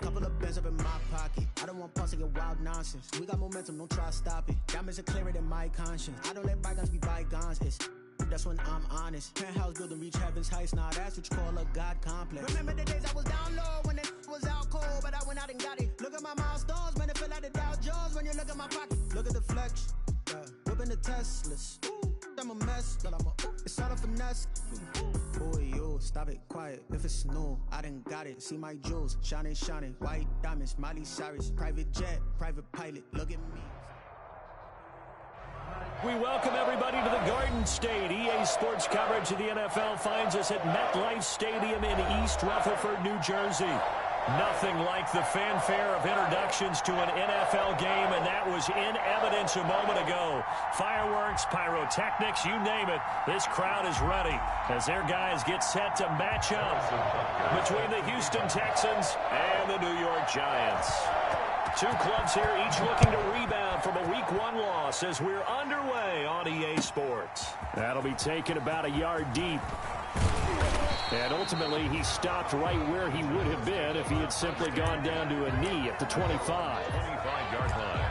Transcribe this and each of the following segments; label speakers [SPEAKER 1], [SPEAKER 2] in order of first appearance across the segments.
[SPEAKER 1] Couple of bands up in my pocket. I don't want pause to get wild nonsense. We got momentum, don't try to stop it. Diamonds are clearer than my conscience. I don't let bygones be bygones. That's when I'm honest. Penthouse building reach heaven's heights. Now that's what you call a God complex. Remember the days I was down low when it was out cold, but I went out and got it. Look at my milestones, man, it feel like the Dow Jones when you look at my pocket. Look at the flex, whipping the Teslas. I'm a mess, but it's all a finesse. Boy, you stop it, quiet. If it's new, I done got it. See my jewels, shining, shining. White diamonds, Miley Cyrus. Private jet, private pilot. Look at me.
[SPEAKER 2] We welcome everybody to the Garden State. EA Sports coverage of the NFL finds us at MetLife Stadium in East Rutherford, New Jersey. Nothing like the fanfare of introductions to an NFL game, and that was in evidence a moment ago. Fireworks, pyrotechnics, you name it. This crowd is ready as their guys get set to match up between the Houston Texans and the New York Giants. Two clubs here, each looking to rebound from a Week 1 loss as we're underway on EA Sports. That'll be taken about a yard deep. And ultimately, he stopped right where he would have been if he had simply gone down to a knee at the 25.
[SPEAKER 3] 25-yard line.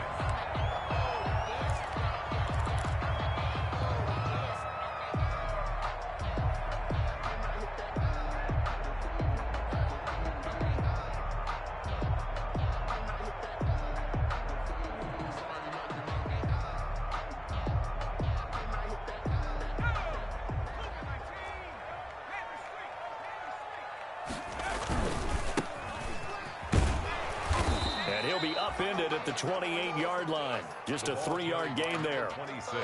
[SPEAKER 2] He'll be upended at the 28-yard line. Just a 3-yard gain there.
[SPEAKER 3] 26.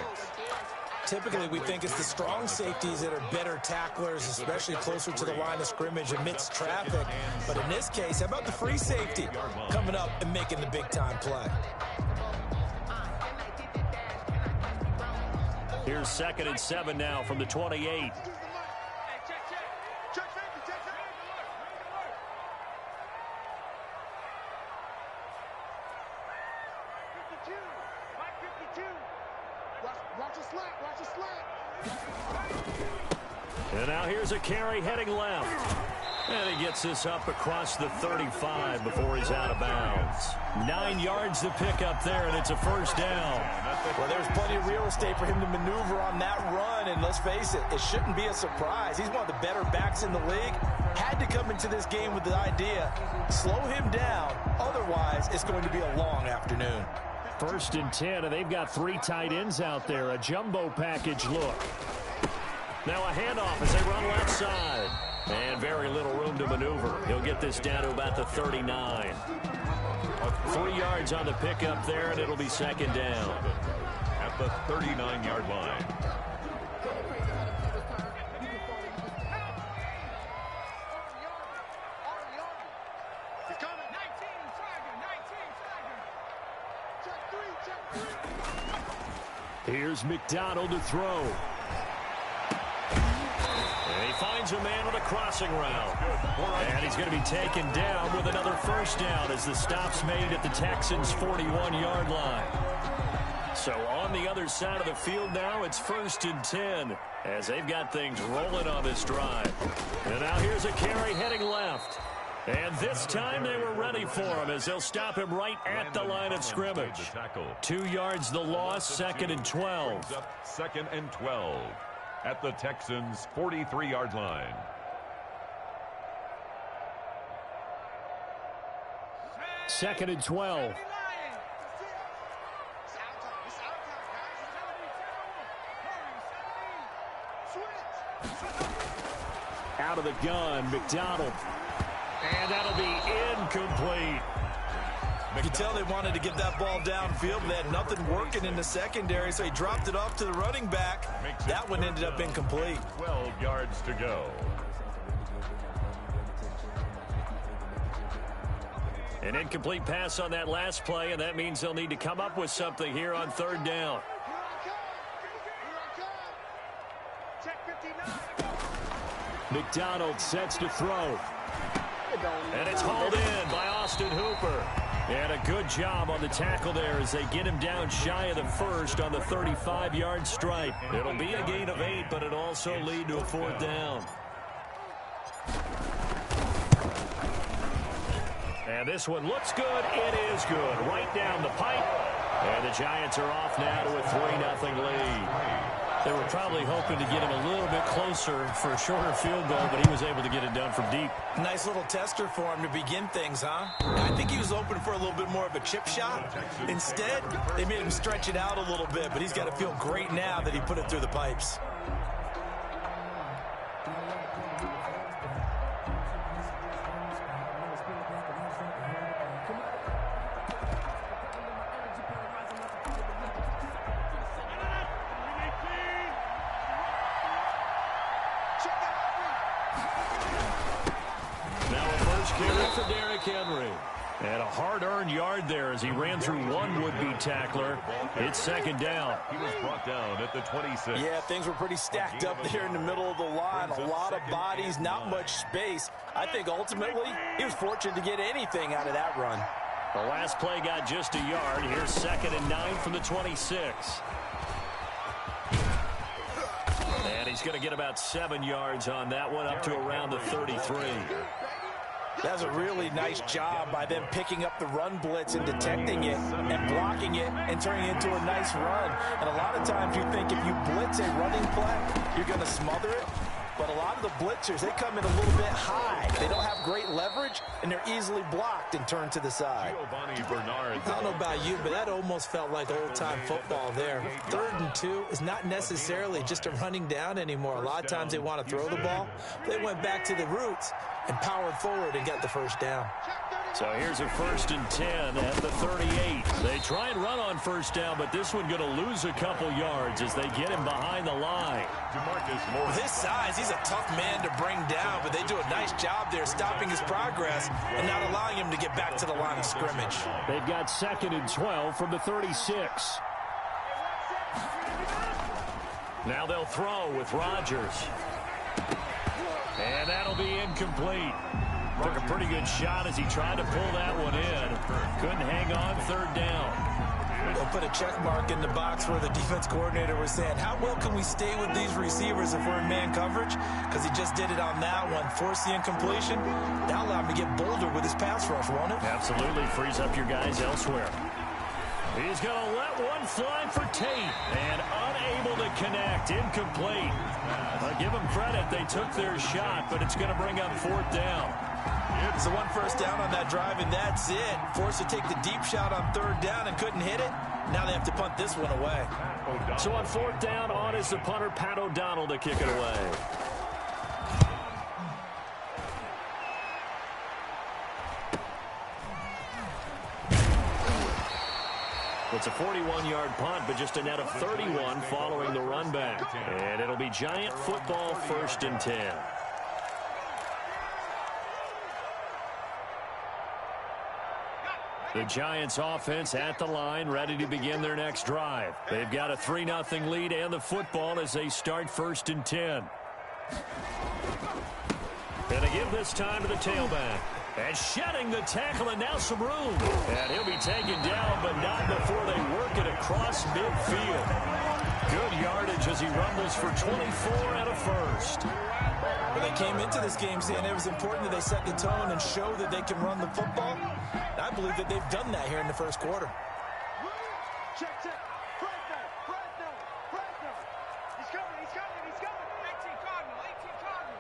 [SPEAKER 4] Typically, we think it's the strong safeties that are better tacklers, especially closer to the line of scrimmage amidst traffic. But in this case, how about the free safety coming up and making the big-time play?
[SPEAKER 2] Here's 2nd and 7 now from the 28. And now here's a carry heading left. And he gets this up across the 35 before he's out of bounds. 9 yards to pick up there, and it's a first down.
[SPEAKER 4] Well, there's plenty of real estate for him to maneuver on that run, and let's face it, it shouldn't be a surprise. He's one of the better backs in the league. Had to come into this game with the idea, slow him down, otherwise it's going to be a long afternoon.
[SPEAKER 2] 1st and 10, and they've got 3 tight ends out there. A jumbo package look. Now a handoff as they run left side. And very little room to maneuver. He'll get this down to about the 39. 3 yards on the pickup there, and it'll be 2nd down.
[SPEAKER 3] At the 39-yard line.
[SPEAKER 2] Here's McDonald to throw. And he finds a man on a crossing route. And he's going to be taken down with another first down as the stop's made at the Texans' 41-yard line. So on the other side of the field now, it's 1st and 10 as they've got things rolling on this drive. And now here's a carry heading left. And this time they were ready for him as they'll stop him right at the line of scrimmage. 2 yards the loss, 2nd and 12.
[SPEAKER 3] 2nd and 12 at the Texans' 43-yard line.
[SPEAKER 2] Second and 12. Out of the gun, McDonald. And that'll be incomplete.
[SPEAKER 4] You can tell they wanted to get that ball downfield, but they had nothing working in the secondary, so he dropped it off to the running back. That one ended up incomplete.
[SPEAKER 3] 12 yards to go.
[SPEAKER 2] An incomplete pass on that last play, and that means they'll need to come up with something here on 3rd down. McDonald sets to throw. And it's hauled in by Austin Hooper. And a good job on the tackle there as they get him down shy of the first on the 35-yard stripe. It'll be a gain of 8, but it'll also lead to a 4th down. And And this one looks good. It is good. Right down the pipe. And the Giants are off now to a 3-0 lead. They were probably hoping to get him a little bit closer for a shorter field goal, but he was able to get it done from deep.
[SPEAKER 4] Nice little tester for him to begin things, huh? I think he was open for a little bit more of a chip shot. Instead, they made him stretch it out a little bit, but he's got to feel great now that he put it through the pipes.
[SPEAKER 2] And a hard-earned yard there as he ran through one would-be tackler. It's second down.
[SPEAKER 3] He was brought down at the 26.
[SPEAKER 4] Yeah, things were pretty stacked up there in the middle of the line. A lot of bodies, not much space. I think ultimately he was fortunate to get anything out of that run.
[SPEAKER 2] The last play got just a yard. Here's 2nd and 9 from the 26. And he's going to get about 7 yards on that one, up to around the 33.
[SPEAKER 4] That's a really nice job by them picking up the run blitz and detecting it and blocking it and turning it into a nice run. And a lot of times you think if you blitz a running play, you're going to smother it. But a lot of the blitzers, they come in a little bit high. They don't have great leverage, and they're easily blocked and turned to the side.
[SPEAKER 3] I
[SPEAKER 5] don't know about you, but that almost felt like old-time football there. 3rd and 2 is not necessarily just a running down anymore. A lot of times they want to throw the ball. They went back to the roots and powered forward and got the first down.
[SPEAKER 2] So here's a 1st and 10 at the 38. They try and run on first down, but this one going to lose a couple yards as they get him behind the line.
[SPEAKER 4] With his size, he's a tough man to bring down, but they do a nice job there stopping his progress and not allowing him to get back to the line of scrimmage.
[SPEAKER 2] They've got 2nd and 12 from the 36. Now they'll throw with Rodgers. And that'll be incomplete. Took a pretty good shot as he tried to pull that one in. Couldn't hang on 3rd down.
[SPEAKER 4] They'll put a check mark in the box where the defense coordinator was saying, how well can we stay with these receivers if we're in man coverage? Because he just did it on that one. Forced the incompletion. That'll allow him to get bolder with his pass rush, won't it?
[SPEAKER 2] Absolutely. Frees up your guys elsewhere. He's going to let one fly for Tate. And unable to connect. Incomplete. I'll give them credit. They took their shot, but it's going to bring up 4th down.
[SPEAKER 4] So 1 first down on that drive, and that's it. Forced to take the deep shot on 3rd down and couldn't hit it. Now they have to punt this one away.
[SPEAKER 2] So on 4th down, on is the punter, Pat O'Donnell, to kick it away. It's a 41-yard punt, but just a net of 31 following the run back. And it'll be Giant football, 1st and 10. The Giants offense at the line, ready to begin their next drive. They've got a 3-0 lead and the football as they start 1st and 10. And they give this time to the tailback. And shedding the tackle, and now some room. And he'll be taken down, but not before they work it across midfield. Good yardage as he rumbles for 24 and a first.
[SPEAKER 4] Well, they came into this game saying it was important that they set the tone and show that they can run the football. And I believe that they've done that here in the first quarter.
[SPEAKER 6] Check. Fresno. He's coming. 18 Cardinal. 18 right here.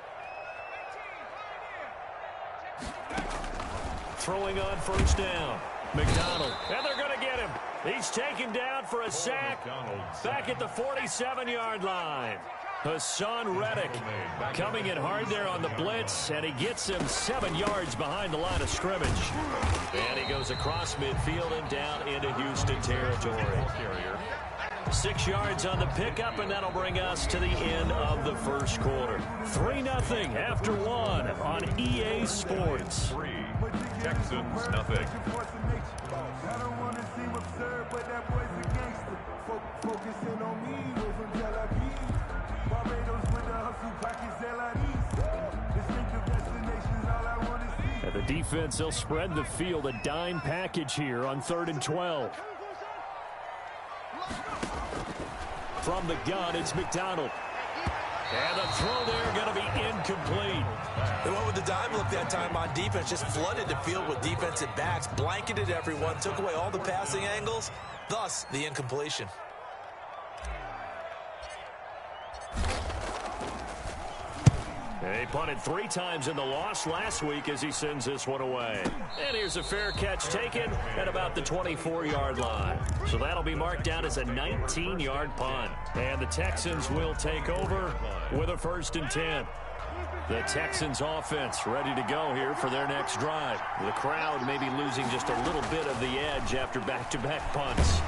[SPEAKER 2] Throwing on first down. McDonald. And they're going to get him. He's taken down for a sack. Back at the 47-yard line. Hassan Reddick coming in hard there on the blitz, and he gets him 7 yards behind the line of scrimmage. And he goes across midfield and down into Houston territory. 6 yards on the pickup, and that'll bring us to the end of the first quarter. 3-0 after 1 on EA Sports.
[SPEAKER 3] 3, Texans, nothing.
[SPEAKER 7] I don't want to seem absurd, but that boy's a gangster. Focusing on me, we're from Tel Aviv. Barbados with the hustle, pockets LIDs. Distinctive destinations, all I want to see.
[SPEAKER 2] And the defense, they'll spread the field, a dime package here on 3rd and 12. From the gun, it's McDonald. And the throw there going to be incomplete.
[SPEAKER 5] They went with the dime look that time on defense, just flooded the field with defensive backs, blanketed everyone, took away all the passing angles, thus the incompletion.
[SPEAKER 2] He punted 3 times in the loss last week as he sends this one away. And here's a fair catch taken at about the 24-yard line. So that'll be marked down as a 19-yard punt. And the Texans will take over with a 1st and 10. The Texans offense ready to go here for their next drive. The crowd may be losing just a little bit of the edge after back-to-back punts.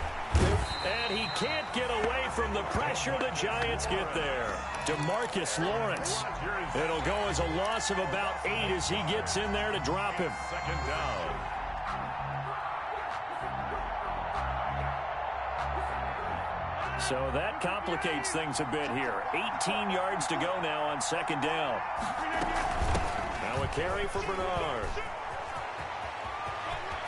[SPEAKER 2] And he can't get away from the pressure. The Giants get there. DeMarcus Lawrence. It'll go as a loss of about 8 as he gets in there to drop him.
[SPEAKER 3] 2nd down.
[SPEAKER 2] So that complicates things a bit here. 18 yards to go now on 2nd down. Now a carry for Bernard.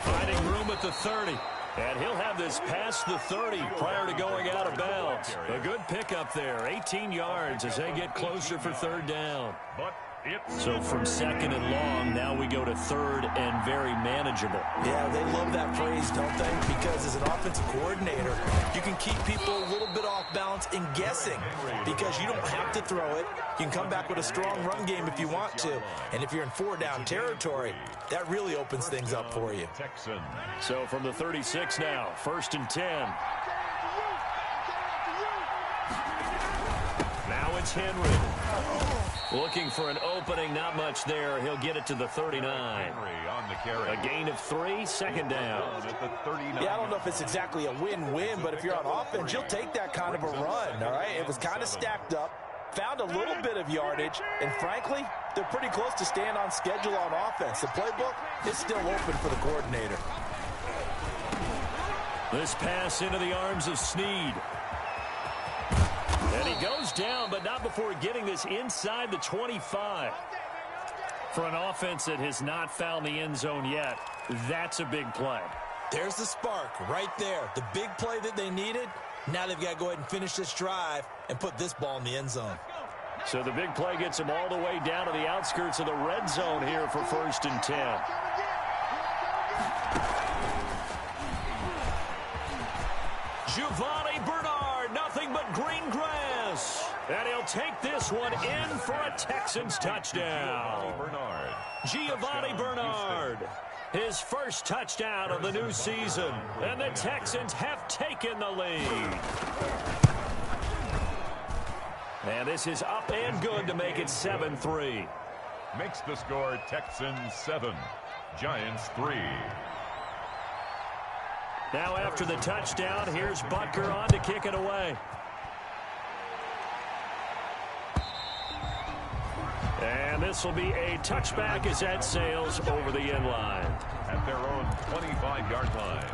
[SPEAKER 2] Finding room at the 30. And he'll have this past the 30 prior to going out of bounds. A good pickup there. 18 yards as they get closer for 3rd down. So from 2nd and long, now we go to 3rd and very manageable.
[SPEAKER 5] Yeah, they love that phrase, don't they? Because as an offensive coordinator, you can keep people a little bit off balance and guessing because you don't have to throw it. You can come back with a strong run game if you want to. And if you're in 4-down territory, that really opens things up for you.
[SPEAKER 2] So from the 36 now, 1st and 10. Now it's Henry. Looking for an opening, not much there. He'll get it to the 39. A gain of 3, 2nd down.
[SPEAKER 4] Yeah, I don't know if it's exactly a win-win, but if you're on offense, you'll take that kind of a run, all right? It was kind of stacked up, found a little bit of yardage, and frankly, they're pretty close to staying on schedule on offense. The playbook is still open for the coordinator.
[SPEAKER 2] This pass into the arms of Snead. And he goes down, but not before getting this inside the 25. For an offense that has not found the end zone yet, that's a big play.
[SPEAKER 5] There's the spark right there. The big play that they needed. Now they've got to go ahead and finish this drive and put this ball in the end zone.
[SPEAKER 2] So the big play gets him all the way down to the outskirts of the red zone here for 1st and 10. Giovanni Bernard, nothing but green grass. And he'll take this one in for a Texans touchdown. Giovanni Bernard, his first touchdown of the new season. And the Texans have taken the lead. And this is up and good to make it 7-3.
[SPEAKER 3] Makes the score Texans 7, Giants 3.
[SPEAKER 2] Now after the touchdown, here's Butker on to kick it away. And this will be a touchback as that sails over the end line.
[SPEAKER 3] At their own 25-yard line.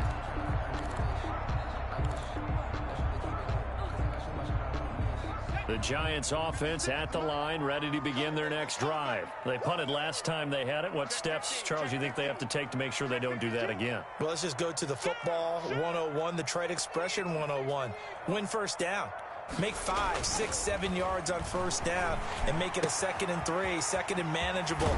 [SPEAKER 2] The Giants offense at the line, ready to begin their next drive. They punted last time they had it. What steps, Charles, you think they have to take to make sure they don't do that again?
[SPEAKER 5] Well, let's just go to the football 101, the trade expression 101. Win 1st down. Make 5, 6, 7 yards on 1st down and make it a 2nd and 3, 2nd and manageable.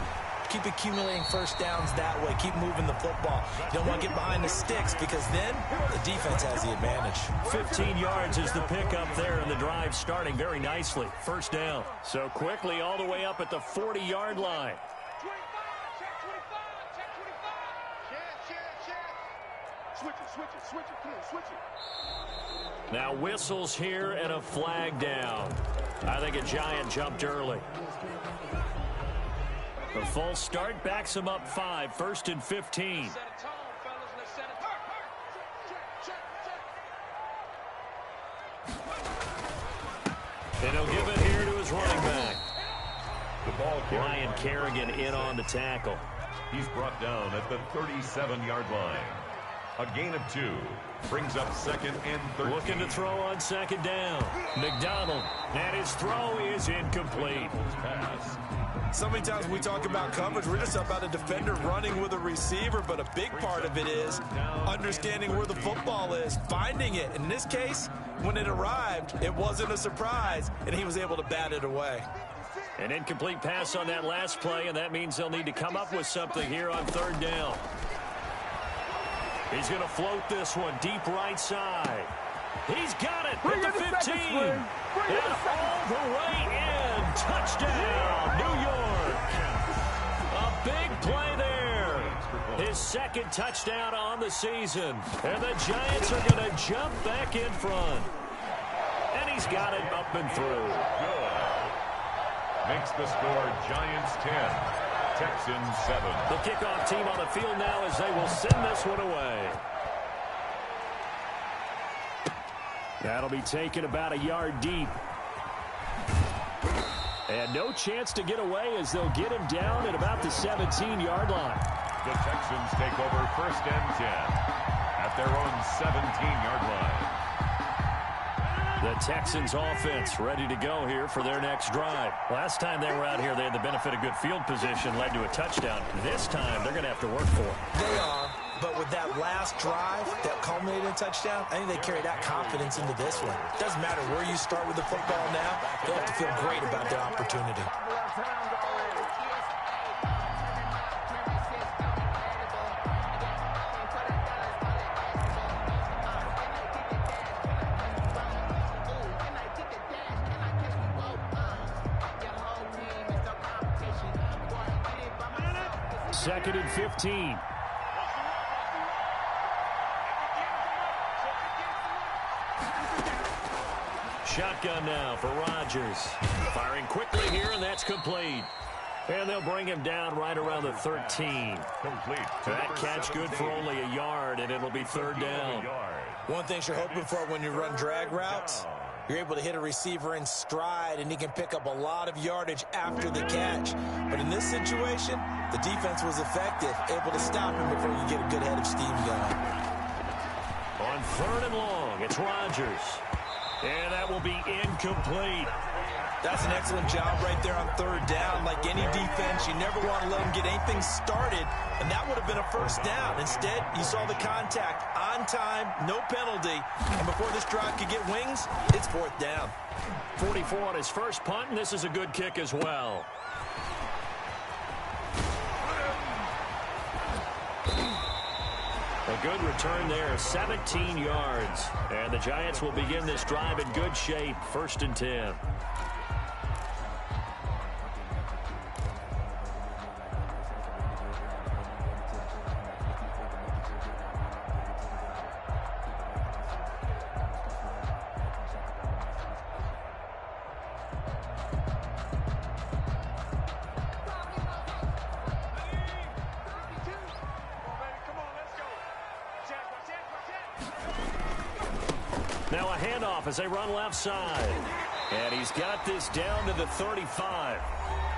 [SPEAKER 5] Keep accumulating 1st downs that way. Keep moving the football. You don't want to get behind the sticks because then the defense has the advantage.
[SPEAKER 2] 15 yards is the pickup there, and the drive starting very nicely. 1st down. So quickly all the way up at the 40-yard line.
[SPEAKER 6] 25, check 25, check 25. Switch it, come on, switch it.
[SPEAKER 2] Now whistles here and a flag down. I think a Giant jumped early. The full start backs him up 5, 1st and 15. And he'll give it here to his running back.
[SPEAKER 3] The ball
[SPEAKER 2] Ryan Kerrigan in on the tackle.
[SPEAKER 3] He's brought down at the 37-yard line. A gain of 2 brings up 2nd and 13.
[SPEAKER 2] Looking to throw on 2nd down. McDonald, and his throw is incomplete.
[SPEAKER 3] Pass.
[SPEAKER 4] So many times when we talk about coverage, we're just about a defender running with a receiver, but a big part of it is understanding where the football is, finding it. In this case, when it arrived, it wasn't a surprise, and he was able to bat it away.
[SPEAKER 2] An incomplete pass on that last play, and that means they'll need to come up with something here on third down. He's going to float this one deep right side. He's got it at the 15. And all the way in. Touchdown, New York. A big play there. His second touchdown on the season. And the Giants are going to jump back in front. And he's got it up and through.
[SPEAKER 3] Good. Makes the score Giants 10, Texans 7.
[SPEAKER 2] The kickoff team on the field now as they will send this one away. That'll be taken about a yard deep. And no chance to get away as they'll get him down at about the 17-yard line.
[SPEAKER 3] The Texans take over first and 10 at their own 17-yard line.
[SPEAKER 2] The Texans offense ready to go here for their next drive. Last time they were out here, they had the benefit of good field position, led to a touchdown. This time, they're going to have to work for it.
[SPEAKER 4] They are, but with that last drive that culminated in a touchdown, I think they carry that confidence into this one. Doesn't matter where you start with the football now, they have to feel great about their opportunity.
[SPEAKER 2] Second and 15. Shotgun now for Rodgers. Firing quickly here, and that's complete. And they'll bring him down right around the 13.
[SPEAKER 3] Complete.
[SPEAKER 2] That catch good for only a yard, and it'll be third down.
[SPEAKER 4] One thing you're hoping for when you run drag routes, you're able to hit a receiver in stride, and he can pick up a lot of yardage after the catch. But in this situation, the defense was effective, able to stop him before you get a good head of steam going.
[SPEAKER 2] On third and long, it's Rodgers. And that will be incomplete.
[SPEAKER 4] That's an excellent job right there on third down. Like any defense, you never want to let them get anything started, and that would have been a first down. Instead, you saw the contact on time, no penalty, and before this drive could get wings, it's fourth down.
[SPEAKER 2] 44 on his first punt, and this is a good kick as well. A good return there, 17 yards. And the Giants will begin this drive in good shape, first and 10. Now a handoff as they run left side. And he's got this down to the 35.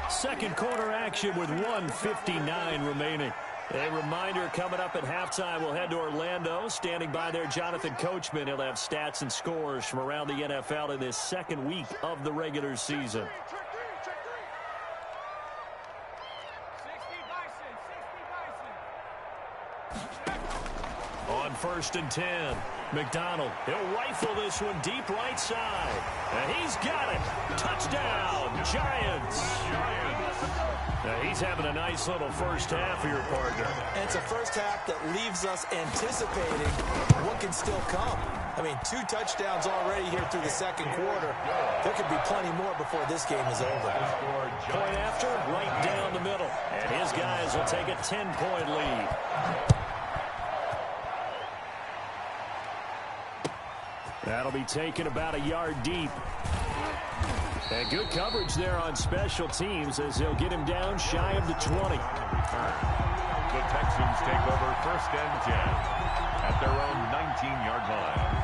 [SPEAKER 2] Second quarter action with 1:59 remaining. A reminder coming up at halftime, we'll head to Orlando. Standing by there, Jonathan Coachman. He'll have stats and scores from around the NFL in this second week of the regular season. On first and 10, McDonald. He'll rifle this one deep right side. And he's got it. Touchdown, Giants. Now he's having a nice little first half here, partner.
[SPEAKER 4] And it's a first half that leaves us anticipating what can still come. I mean, 2 touchdowns already here through the second quarter. There could be plenty more before this game is over.
[SPEAKER 2] Point after, right down the middle. And his guys will take a 10-point lead. That'll be taken about a yard deep. And good coverage there on special teams as they'll get him down shy of the 20.
[SPEAKER 3] The Texans take over first and 10 at their own 19-yard line.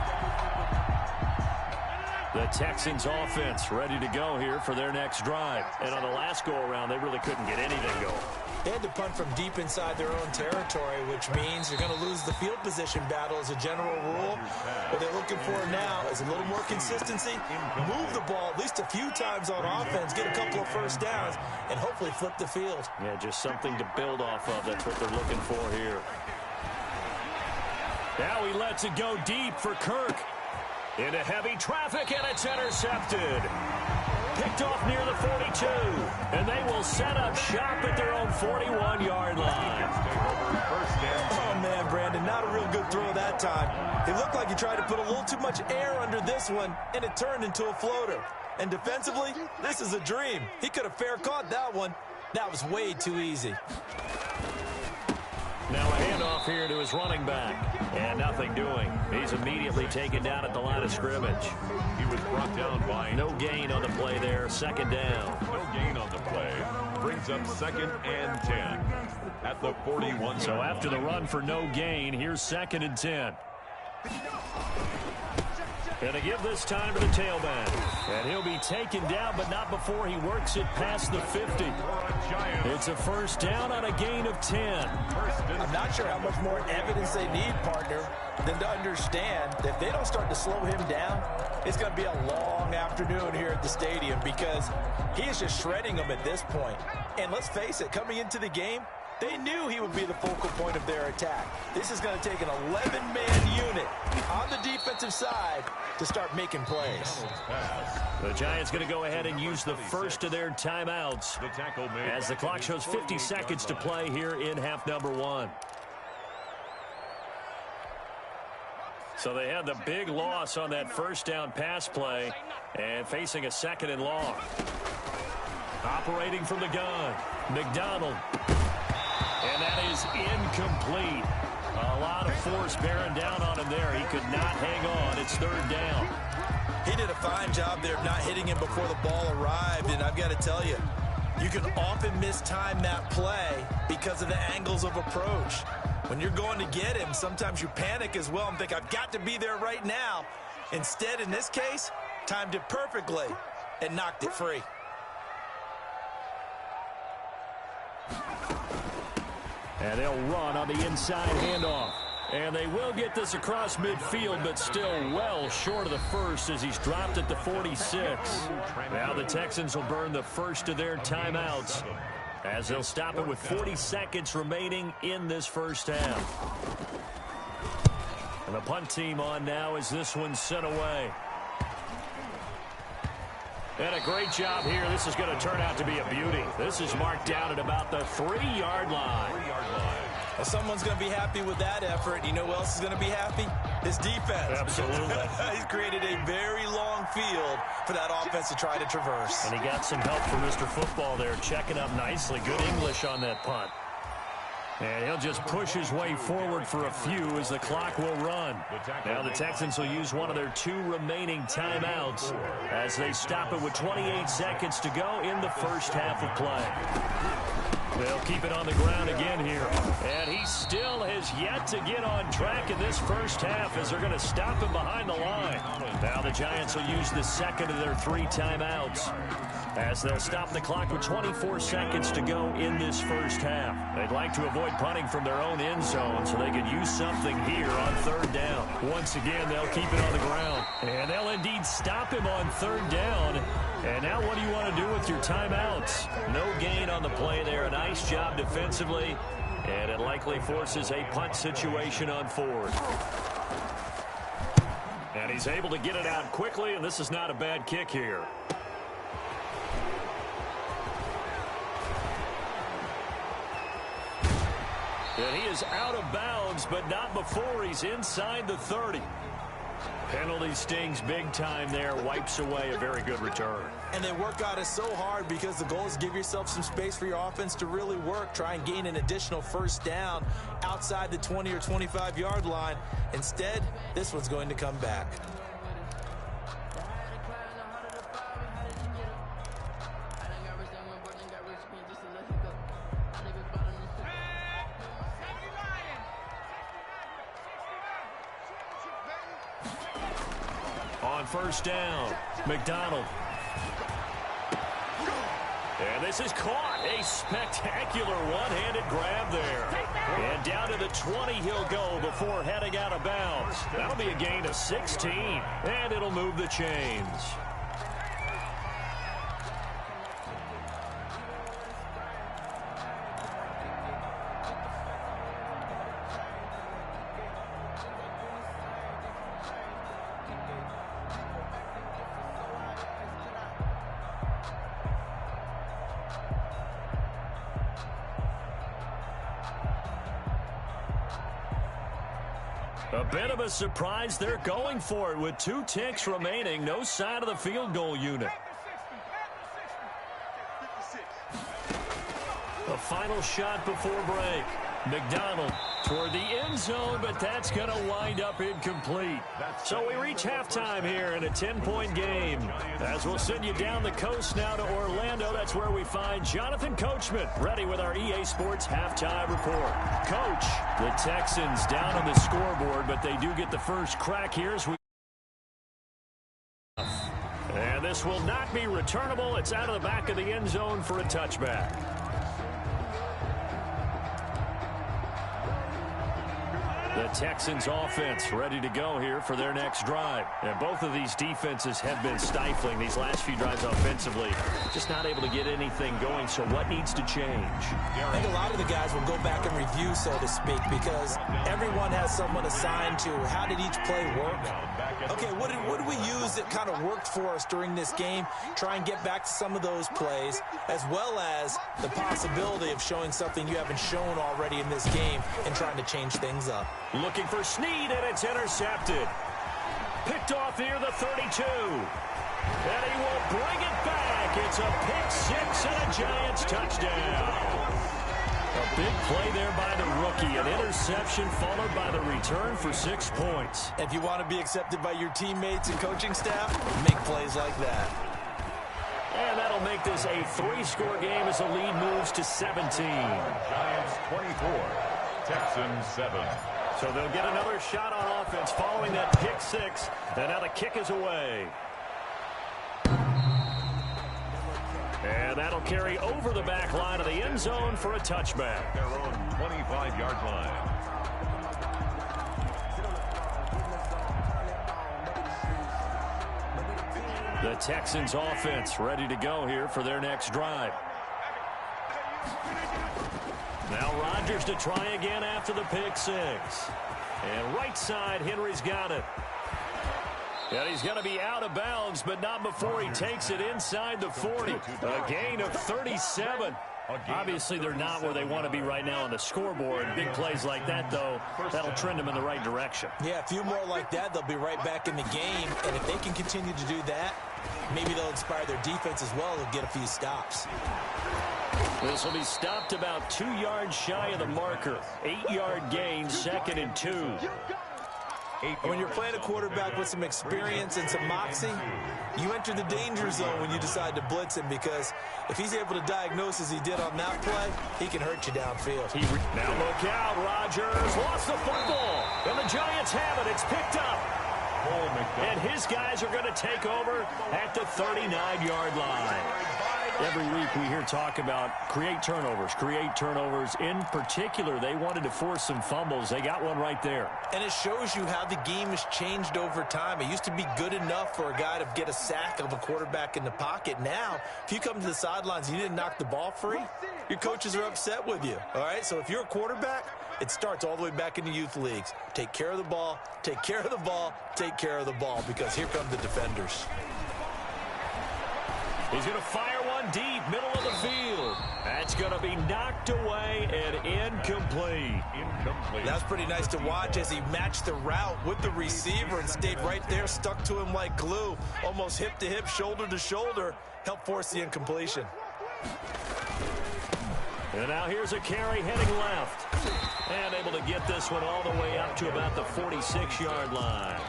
[SPEAKER 2] The Texans offense ready to go here for their next drive. And on the last go-around, they really couldn't get anything going.
[SPEAKER 4] They had to punt from deep inside their own territory, which means you're going to lose the field position battle as a general rule. What they're looking for now is a little more consistency, move the ball at least a few times on offense, get a couple of first downs, and hopefully flip the field.
[SPEAKER 2] Yeah, just something to build off of. That's what they're looking for here. Now he lets it go deep for Kirk. Into heavy traffic, and it's intercepted. Picked off near the 42, and they will set up shop at their own 41-yard line.
[SPEAKER 4] Oh, man, Brandon, not a real good throw that time. It looked like he tried to put a little too much air under this one, and it turned into a floater. And defensively, this is a dream. He could have fair caught that one. That was way too easy.
[SPEAKER 2] Now a handoff here to his running back. And nothing doing. He's immediately taken down at the line of scrimmage.
[SPEAKER 3] He was brought down by
[SPEAKER 2] no gain on the play there. Second down.
[SPEAKER 3] No gain on the play. Brings up 2nd and 10 at the 41.
[SPEAKER 2] So after the run for no gain, here's 2nd and 10. Gonna give this time to the tailback. And he'll be taken down, but not before he works it past the 50. It's a first down on a gain of 10.
[SPEAKER 4] I'm not sure how much more evidence they need, partner, than to understand that if they don't start to slow him down, it's going to be a long afternoon here at the stadium because he is just shredding them at this point. And let's face it, coming into the game, they knew he would be the focal point of their attack. This is going to take an 11-man unit on the defensive side to start making plays.
[SPEAKER 2] The Giants going to go ahead and use the first of their timeouts as the clock shows 50 seconds to play here in half number 1. So they had the big loss on that first down pass play and facing a 2nd and long. Operating from the gun, McDonald. And that is incomplete. A lot of force bearing down on him there. He could not hang on. It's 3rd down.
[SPEAKER 4] He did a fine job there of not hitting him before the ball arrived. And I've got to tell you, you can often mistime that play because of the angles of approach. When you're going to get him, sometimes you panic as well and think, I've got to be there right now. Instead, in this case, timed it perfectly and knocked it free.
[SPEAKER 2] And they'll run on the inside handoff. And they will get this across midfield, but still well short of the first as he's dropped at the 46. Now the Texans will burn the first of their timeouts as they'll stop it with 40 seconds remaining in this first half. And the punt team on now as this one's sent away. And a great job here. This is going to turn out to be a beauty. This is marked down at about the 3-yard line.
[SPEAKER 4] Well, someone's going to be happy with that effort. You know who else is going to be happy? His defense.
[SPEAKER 2] Absolutely.
[SPEAKER 4] He's created a very long field for that offense to try to traverse.
[SPEAKER 2] And he got some help from Mr. Football there, checking up nicely. Good English on that punt. And he'll just push his way forward for a few as the clock will run. Now the Texans will use one of their 2 remaining timeouts as they stop it with 28 seconds to go in the first half of play. They'll keep it on the ground again here. And he still has yet to get on track in this first half as they're going to stop him behind the line. Now the Giants will use the second of their 3 timeouts as they'll stop the clock with 24 seconds to go in this first half. They'd like to avoid punting from their own end zone so they could use something here on 3rd down. Once again, they'll keep it on the ground. And they'll indeed stop him on 3rd down. And now what do you want to do with your timeouts? No gain on the play there. A nice job defensively. And it likely forces a punt situation on 4th. And he's able to get it out quickly, and this is not a bad kick here. And he is out of bounds, but not before he's inside the 30. Penalty stings big time there, wipes away a very good return.
[SPEAKER 4] And they work out it so hard because the goal is to give yourself some space for your offense to really work. Try and gain an additional first down outside the 20 or 25-yard line. Instead, this one's going to come back.
[SPEAKER 2] On first down, McDonald. And this is caught. A spectacular one-handed grab there. And down to the 20 he'll go before heading out of bounds. That'll be a gain of 16. And it'll move the chains. A bit of a surprise. They're going for it with 2 ticks remaining. No sign of the field goal unit. The final shot before break. McDonald toward the end zone, but that's going to wind up incomplete. So we reach halftime here in a 10-point game. As we'll send you down the coast now to Orlando, that's where we find Jonathan Coachman, ready with our EA Sports halftime report. Coach, the Texans down on the scoreboard, but they do get the first crack here as we... And this will not be returnable. It's out of the back of the end zone for a touchback. The Texans offense ready to go here for their next drive. And both of these defenses have been stifling these last few drives offensively. Just not able to get anything going, so what needs to change?
[SPEAKER 5] I think a lot of the guys will go back and review, so to speak, because everyone has someone assigned to how did each play work. Okay, what did we use that kind of worked for us during this game? Try and get back to some of those plays, as well as the possibility of showing something you haven't shown already in this game and trying to change things up.
[SPEAKER 2] Looking for Snead, and it's intercepted. Picked off near the 32. And he will bring it back. It's a pick six and a Giants touchdown. A big play there by the rookie. An interception followed by the return for 6 points.
[SPEAKER 4] If you want to be accepted by your teammates and coaching staff, make plays like that.
[SPEAKER 2] And that'll make this a 3-score game as the lead moves to 17.
[SPEAKER 3] Giants 24, Texans 7.
[SPEAKER 2] So they'll get another shot on offense following that pick six. And now the kick is away. And that'll carry over the back line of the end zone for a touchback.
[SPEAKER 3] Their own 25-yard line.
[SPEAKER 2] The Texans offense ready to go here for their next drive. Now Rodgers to try again after the pick six. And right side, Henry's got it. And he's going to be out of bounds, but not before he takes it inside the 40. A gain of 37. Obviously, they're not where they want to be right now on the scoreboard. Big plays like that, though, that'll trend them in the right direction.
[SPEAKER 5] Yeah, a few more like that, they'll be right back in the game. And if they can continue to do that, maybe they'll inspire their defense as well and get a few stops.
[SPEAKER 2] This will be stopped about 2 yards shy of the marker. 8-yard gain, 2nd and 2.
[SPEAKER 5] When you're playing a quarterback with some experience and some moxie, you enter the danger zone when you decide to blitz him, because if he's able to diagnose as he did on that play, he can hurt you downfield.
[SPEAKER 2] Now look out, Rodgers lost the football, and the Giants have it. It's picked up. And his guys are going to take over at the 39-yard line. Every week we hear talk about create turnovers. In particular, they wanted to force some fumbles. They got one right there.
[SPEAKER 5] And it shows you how the game has changed over time. It used to be good enough for a guy to get a sack of a quarterback in the pocket. Now, if you come to the sidelines and you didn't knock the ball free, your coaches are upset with you. All right, so if you're a quarterback, it starts all the way back in the youth leagues. Take care of the ball, take care of the ball, take care of the ball, because here come the defenders.
[SPEAKER 2] He's going to fire one deep, middle of the field. That's going to be knocked away and incomplete.
[SPEAKER 5] That's pretty nice to watch as he matched the route with the receiver and stayed right there, stuck to him like glue, almost hip to hip, shoulder to shoulder, helped force the incompletion.
[SPEAKER 2] And now here's a carry heading left. And able to get this one all the way up to about the 46-yard line.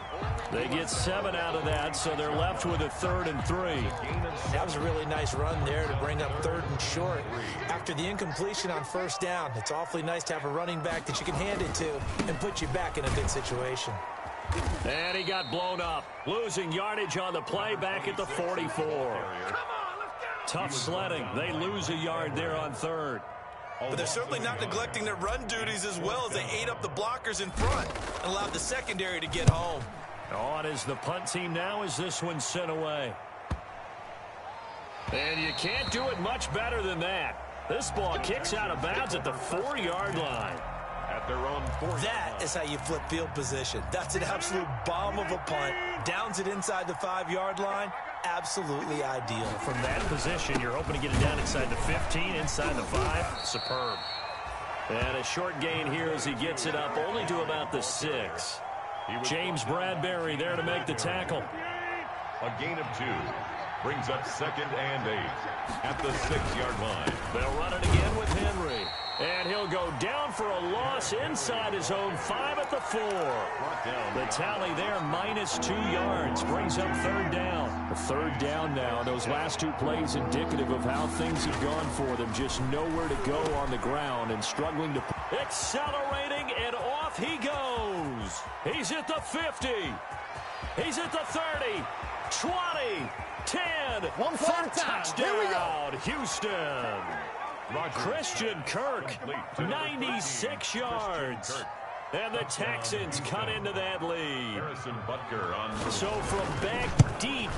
[SPEAKER 2] They get 7 out of that, so they're left with a 3rd and 3.
[SPEAKER 5] That was a really nice run there to bring up 3rd and short. After the incompletion on 1st down, it's awfully nice to have a running back that you can hand it to and put you back in a good situation.
[SPEAKER 2] And he got blown up, losing yardage on the play back at the 44. Tough sledding. They lose a yard there on 3rd.
[SPEAKER 5] But they're certainly not neglecting their run duties as well, as they ate up the blockers in front and allowed the secondary to get home.
[SPEAKER 2] On is the punt team now as this one's sent away. And you can't do it much better than that. This ball kicks out of bounds at the 4-yard line.
[SPEAKER 3] At their own 4.
[SPEAKER 5] That is how you flip field position. That's an absolute bomb of a punt. Downs it inside the 5-yard line. Absolutely ideal.
[SPEAKER 2] From that position, you're hoping to get it down inside the 15, inside the 5. Superb. And a short gain here as he gets it up only to about the 6. James Bradbury there to make the tackle.
[SPEAKER 3] A gain of 2. Brings up 2nd and 8 at the 6-yard line.
[SPEAKER 2] They'll run it again with Henry. And he'll go down for a loss inside his own 5 at the 4. The tally there, -2 yards. Brings up 3rd down. A 3rd down now. Those last 2 plays indicative of how things have gone for them. Just nowhere to go on the ground and struggling to... Accelerating, and off he goes. He's at the 50. He's at the 30. 20. 10.
[SPEAKER 8] One
[SPEAKER 2] for
[SPEAKER 8] time.
[SPEAKER 2] touchdown.
[SPEAKER 8] Here we go.
[SPEAKER 2] Houston. Christian Kirk, 96 yards. And the Texans cut into that lead. So from back deep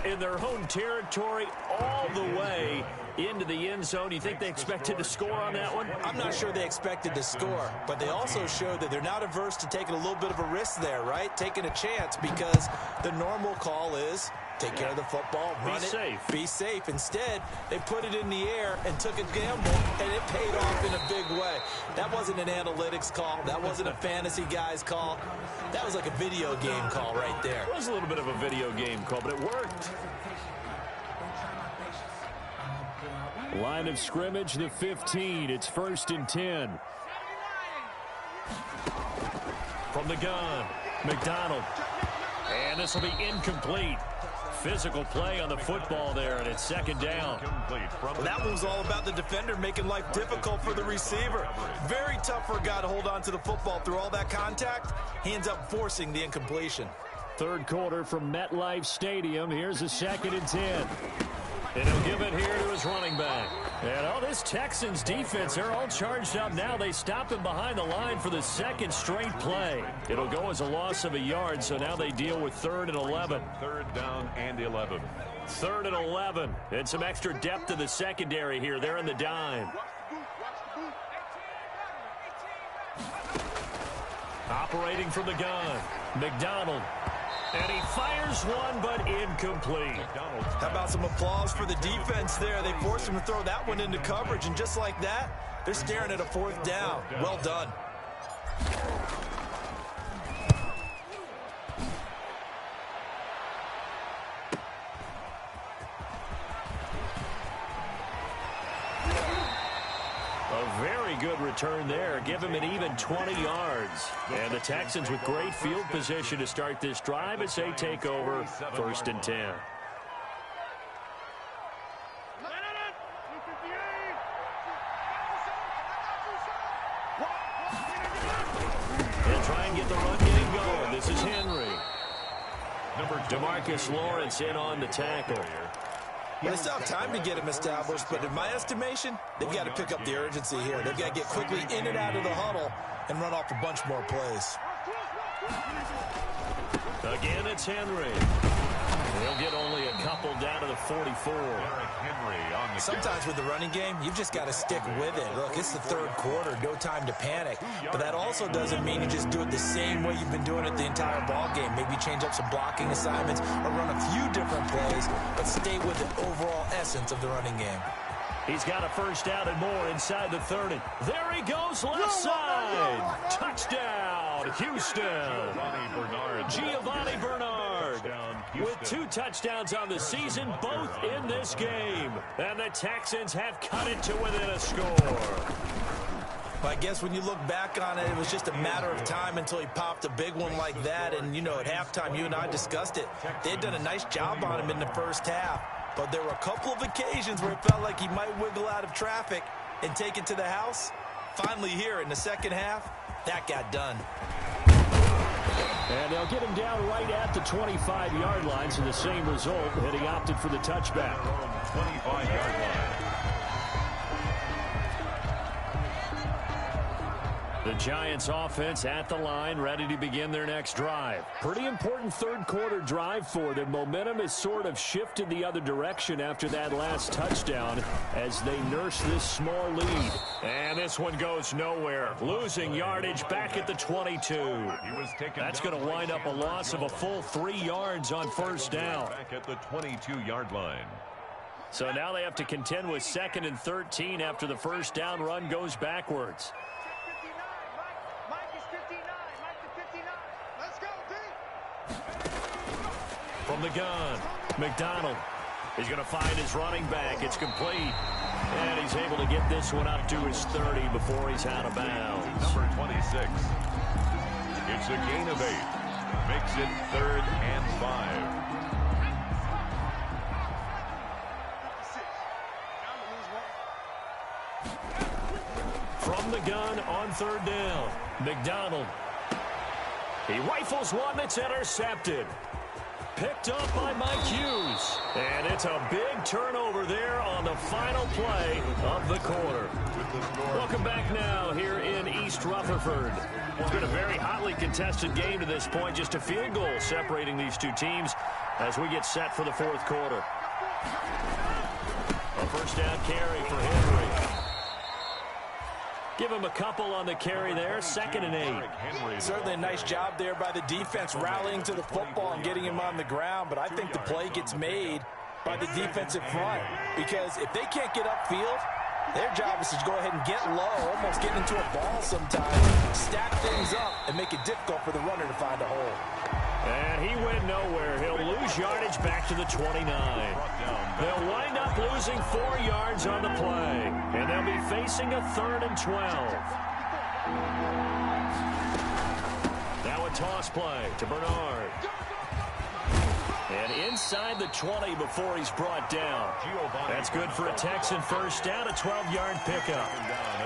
[SPEAKER 2] in their own territory all the way into the end zone, you think they expected to score on that one?
[SPEAKER 5] I'm not sure they expected to score, but they also showed that they're not averse to taking a little bit of a risk there, right? Taking a chance, because the normal call is take care of the football, run it, be safe. Instead, they put it in the air and took a gamble, and it paid off in a big way. That wasn't an analytics call. That wasn't a fantasy guy's call. That was like a video game call right there.
[SPEAKER 2] It was a little bit of a video game call, but it worked. Line of scrimmage, the 15. It's 1st and 10. From the gun, McDonald. And this will be incomplete. Physical play on the football there, and it's 2nd down.
[SPEAKER 4] Well, that one was all about the defender making life difficult for the receiver. Very tough for a guy to hold on to the football through all that contact. He ends up forcing the incompletion.
[SPEAKER 2] 3rd quarter from MetLife Stadium. Here's a 2nd and 10. And he'll give it here to his running back. And this Texans defense, they're all charged up now. They stop him behind the line for the 2nd straight play. It'll go as a loss of a yard, so now they deal with 3rd and 11.
[SPEAKER 3] 3rd down and 11.
[SPEAKER 2] 3rd and 11. And some extra depth to the secondary here. They're in the dime. Operating from the gun, McDonald. And he fires one, but incomplete.
[SPEAKER 4] How about some applause for the defense there? They forced him to throw that one into coverage, and just like that, they're staring at a 4th down. Well done.
[SPEAKER 2] A very good return there. Give him an even 20 yards. And the Texans with great field position to start this drive as they take over 1st and 10. They'll try and get the run game going. This is Henry. DeMarcus Lawrence in on the tackle.
[SPEAKER 4] Well, they still have time to get him established, but in my estimation, they've got to pick up the urgency here. They've got to get quickly in and out of the huddle and run off a bunch more plays.
[SPEAKER 2] Again, it's Henry. He'll get only a couple down to the 44.
[SPEAKER 4] Sometimes with the running game, you've just got to stick with it. Look, it's the 3rd quarter, no time to panic. But that also doesn't mean you just do it the same way you've been doing it the entire ball game. Maybe change up some blocking assignments or run a few different plays, but stay with the overall essence of the running game.
[SPEAKER 2] He's got a 1st down and more inside the 30. There he goes, left side. Touchdown, Houston. Giovanni Bernard with 2 touchdowns on the season, both in this game. And the Texans have cut it to within a score.
[SPEAKER 4] I guess when you look back on it, it was just a matter of time until he popped a big one like that. And, you know, at halftime, you and I discussed it. They had done a nice job on him in the 1st half. But there were a couple of occasions where it felt like he might wiggle out of traffic and take it to the house. Finally here in the 2nd half, that got done.
[SPEAKER 2] And they'll get him down right at the 25-yard line, so the same result, and he opted for the touchback.
[SPEAKER 3] 25-yard line.
[SPEAKER 2] The Giants offense at the line, ready to begin their next drive. Pretty important 3rd quarter drive for them. Momentum has sort of shifted the other direction after that last touchdown as they nurse this small lead. And this one goes nowhere. Losing yardage back at the 22. That's going to wind up a loss of a full 3 yards on 1st down.
[SPEAKER 3] Back at the 22-yard line.
[SPEAKER 2] So now they have to contend with 2nd and 13 after the 1st down run goes backwards. From the gun, McDonald. He's going to find his running back. It's complete. And he's able to get this one up to his 30 before he's out of bounds.
[SPEAKER 3] Number 26. It's a gain of 8. Makes it 3rd and 5.
[SPEAKER 2] From the gun on 3rd down, McDonald. He rifles one that's intercepted. Picked up by Mike Hughes. And it's a big turnover there on the final play of the quarter. Welcome back now here in East Rutherford. It's been a very hotly contested game to this point. Just a field goal separating these two teams as we get set for the 4th quarter. A first down carry for Henry. Give him a couple on the carry there. 2nd and 8.
[SPEAKER 4] Certainly a nice job there by the defense rallying to the football and getting him on the ground. But I think the play gets made by the defensive front, because if they can't get upfield, their job is to go ahead and get low, almost get into a ball sometimes, stack things up, and make it difficult for the runner to find a hole.
[SPEAKER 2] And he went nowhere. He'll lose yardage back to the 29. They'll wind up losing 4 yards on the play. And they'll be facing a 3rd and 12. Now a toss play to Bernard. And inside the 20 before he's brought down. That's good for a Texan first down, a 12-yard pickup.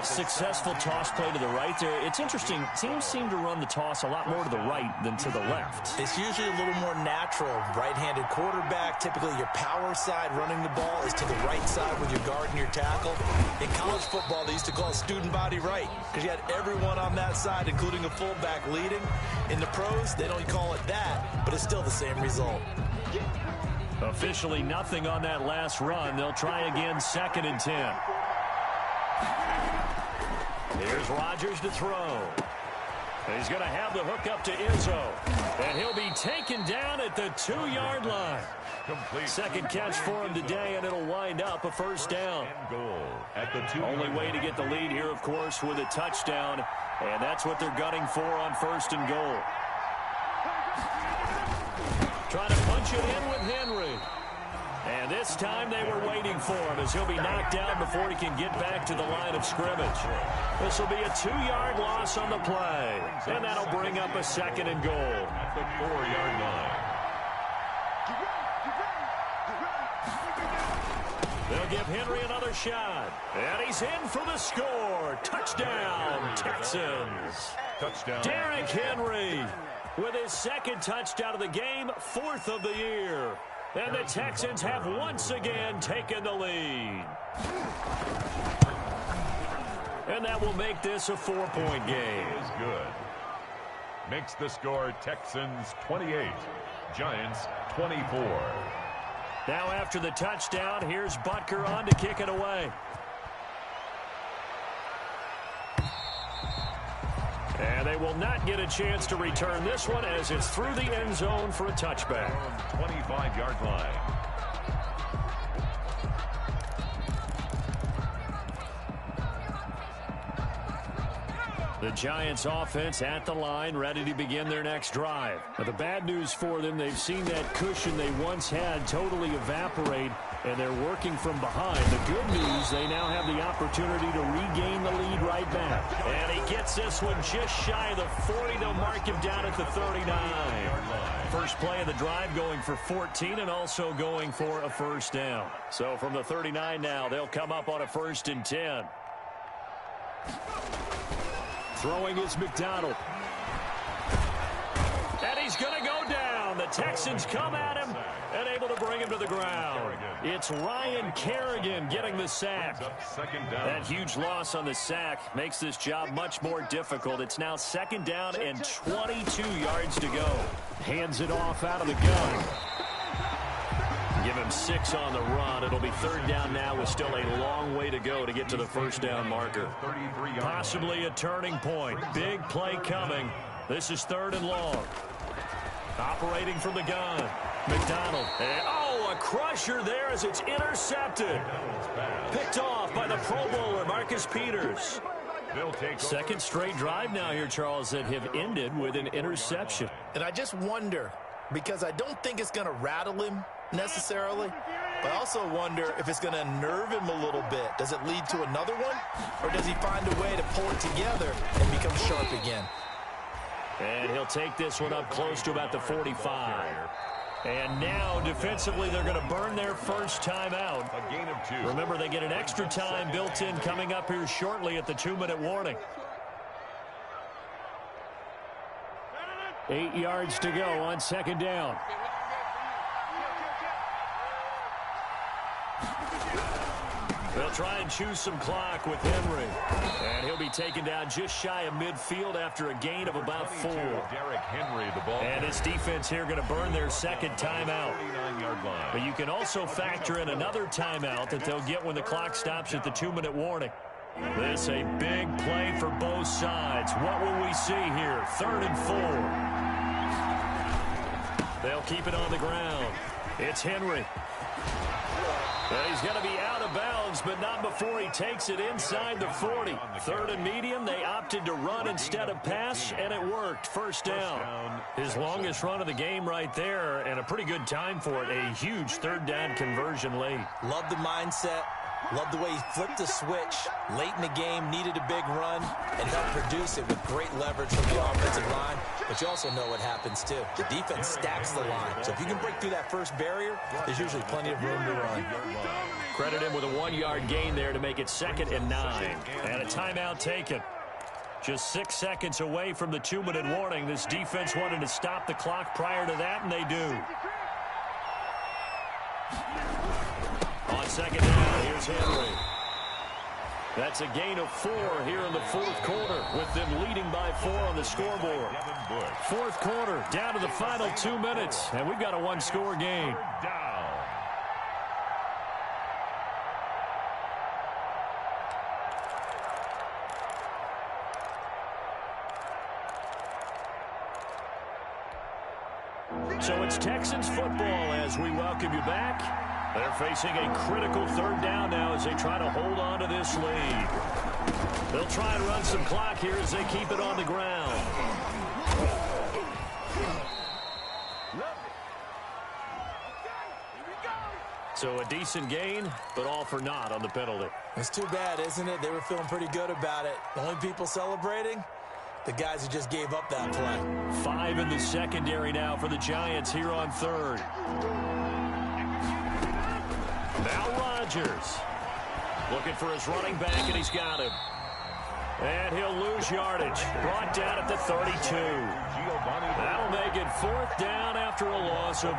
[SPEAKER 2] Successful toss play to the right there. It's interesting. Teams seem to run the toss a lot more to the right than to the left.
[SPEAKER 4] It's usually a little more natural. Right-handed quarterback, typically your power side running the ball is to the right side with your guard and your tackle. In college football, they used to call it student body right, because you had everyone on that side, including a fullback leading. In the pros, they don't call it that, but it's still the same result.
[SPEAKER 2] Officially nothing on that last run. They'll try again, 2nd and 10. Here's Rodgers to throw. He's going to have the hook up to Izzo. And he'll be taken down at the 2-yard line. Second catch for him today, and it'll wind up a first down. Only way to get the lead here, of course, with a touchdown. And that's what they're gunning for on 1st and goal. Trying to punch it in with Henry. And this time they were waiting for him as he'll be knocked down before he can get back to the line of scrimmage. This will be a 2-yard loss on the play. And that'll bring up a 2nd and goal.
[SPEAKER 3] At the 4-yard line.
[SPEAKER 2] They'll give Henry another shot. And he's in for the score. Touchdown, Texans.
[SPEAKER 3] Touchdown.
[SPEAKER 2] Derrick Henry with his 2nd touchdown of the game, 4th of the year. And the Texans have once again taken the lead. And that will make this a 4-point game.
[SPEAKER 3] Is good. Makes the score Texans 28, Giants 24.
[SPEAKER 2] Now after the touchdown, here's Butker on to kick it away. And they will not get a chance to return this one as it's through the end zone for a touchback.
[SPEAKER 3] 25-yard line.
[SPEAKER 2] The Giants offense at the line, ready to begin their next drive. Now, the bad news for them, they've seen that cushion they once had totally evaporate, and they're working from behind. The good news, they now have the opportunity to regain the lead right back. And he gets this one just shy of the 40. They'll mark him down at the 39. First play of the drive going for 14 and also going for a first down. So from the 39 now, they'll come up on a 1st and 10. Throwing is McDonald. And he's going to go down. The Texans come at him and able to bring him to the ground. It's Ryan Kerrigan getting the sack. That huge loss on the sack makes this job much more difficult. It's now 2nd down and 22 yards to go. Hands it off out of the gun. Give him 6 on the run. It'll be 3rd down now with still a long way to go to get to the first down marker. Possibly a turning point. Big play coming. This is 3rd and long. Operating from the gun. McDonald. And, a crusher there as it's intercepted. Picked off by the Pro Bowler, Marcus Peters. 2nd straight drive now here, Charles, that have ended with an interception.
[SPEAKER 4] And I just wonder, because I don't think it's going to rattle him necessarily. But I also wonder if it's going to nerve him a little bit. Does it lead to another one? Or does he find a way to pull it together and become sharp again?
[SPEAKER 2] And he'll take this one up close to about the 45. And now, defensively, they're going to burn their first timeout.
[SPEAKER 3] A gain of 2.
[SPEAKER 2] Remember, they get an extra time built in coming up here shortly at the 2-minute warning. 8 yards to go on second down. They'll try and choose some clock with Henry. And he'll be taken down just shy of midfield after a gain of about 4.
[SPEAKER 3] Derrick Henry, the ball.
[SPEAKER 2] And his defense here going to burn their second timeout.
[SPEAKER 3] 49-yard line.
[SPEAKER 2] But you can also factor in another timeout that they'll get when the clock stops at the 2-minute warning. This a big play for both sides. What will we see here? 3rd and 4. They'll keep it on the ground. It's Henry. And he's going to be out of bounds, but not before he takes it inside the 40. 3rd and medium, they opted to run instead of pass, and it worked. First down. His longest run of the game right there, and a pretty good time for it. A huge 3rd down conversion late.
[SPEAKER 4] Love the mindset. Love the way he flipped the switch late in the game, needed a big run, and helped produce it with great leverage from the offensive line. But you also know what happens, too. The defense stacks the line. So if you can break through that first barrier, there's usually plenty of room to run.
[SPEAKER 2] Credit him with a 1-yard gain there to make it 2nd and 9. And a timeout taken. Just 6 seconds away from the 2-minute warning. This defense wanted to stop the clock prior to that, and they do. On second down, here's Henry. That's a gain of 4 here in the 4th quarter, with them leading by 4 on the scoreboard. 4th quarter, down to the final 2 minutes, and we've got a 1-score game. So it's Texans football as we welcome you back. They're facing a critical 3rd down now as they try to hold on to this lead. They'll try and run some clock here as they keep it on the ground. So a decent gain, but all for naught on the penalty.
[SPEAKER 4] It's too bad, isn't it? They were feeling pretty good about it. The only people celebrating? The guys who just gave up that play.
[SPEAKER 2] 5 in the secondary now for the Giants here on 3rd. Now Rodgers looking for his running back, and he's got him. And he'll lose yardage. Brought down at the 32. That'll make it 4th down after a loss of 1.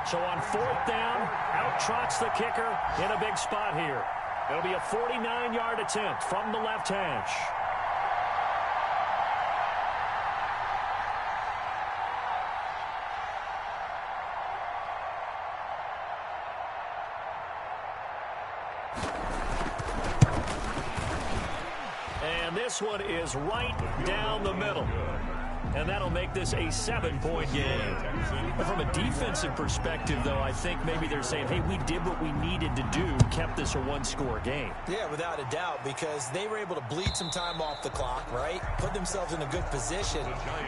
[SPEAKER 2] So on 4th down, out trots the kicker in a big spot here. It'll be a 49-yard attempt from the left hash. This one is right down the middle. And that'll make this a 7-point game. From a defensive perspective, though, I think maybe they're saying, hey, we did what we needed to do, kept this a 1-score game.
[SPEAKER 4] Yeah, without a doubt, because they were able to bleed some time off the clock, right? Put themselves in a good position,